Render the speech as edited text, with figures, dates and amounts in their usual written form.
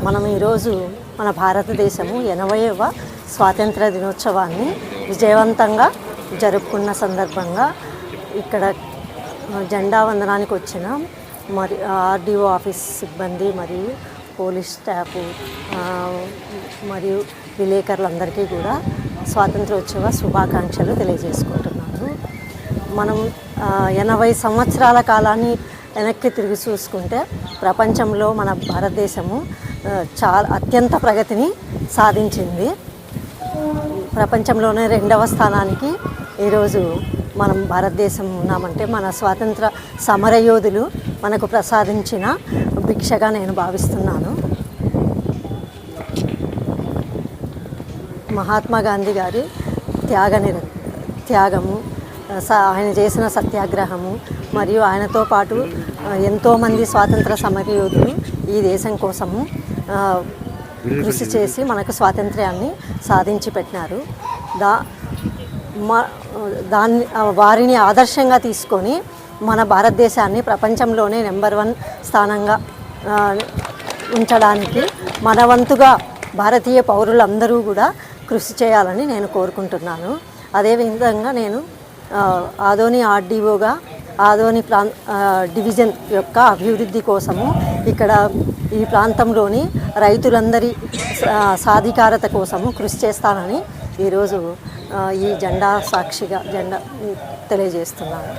మనం ఈరోజు మన భారతదేశము 80వ స్వాతంత్ర దినోత్సవాన్ని విజయవంతంగా జరుపుకున్న సందర్భంగా ఇక్కడ జెండా వందనానికి వచ్చిన మరి ఆర్డీఓ ఆఫీస్ సిబ్బంది మరియు పోలీస్ స్టాఫ్ మరియు విలేకరులందరికీ కూడా స్వాతంత్రోత్సవ శుభాకాంక్షలు తెలియజేసుకుంటున్నాను. మనం 80 సంవత్సరాల కాలాన్ని వెనక్కి తిరిగి చూసుకుంటే ప్రపంచంలో మన భారతదేశము చాలా అత్యంత ప్రగతిని సాధించింది. ప్రపంచంలోనే 2వ స్థానానికి ఈరోజు మనం భారతదేశం ఉన్నామంటే మన స్వాతంత్ర సమరయోధులు మనకు ప్రసాదించిన భిక్షగా నేను భావిస్తున్నాను. మహాత్మా గాంధీ గారి త్యాగము, ఆయన చేసిన సత్యాగ్రహము మరియు ఆయనతో పాటు ఎంతోమంది స్వాతంత్ర సమరయోధులు ఈ దేశం కోసము కృషి చేసి మనకు స్వాతంత్ర్యాన్ని సాధించి పెట్టినారు. వారిని ఆదర్శంగా తీసుకొని మన భారతదేశాన్ని ప్రపంచంలోనే నెంబర్ 1 స్థానంగా ఉంచడానికి మన వంతుగా భారతీయ పౌరులందరూ కూడా కృషి చేయాలని నేను కోరుకుంటున్నాను. అదేవిధంగా నేను ఆదోని ఆర్డీఓగా ఆదోని డివిజన్ యొక్క అభివృద్ధి కోసము ఇక్కడ ఈ ప్రాంతంలోని రైతులందరి సాధికారత కోసము కృషి చేస్తానని ఈరోజు ఈ జెండా సాక్షిగా తెలియజేస్తున్నాను.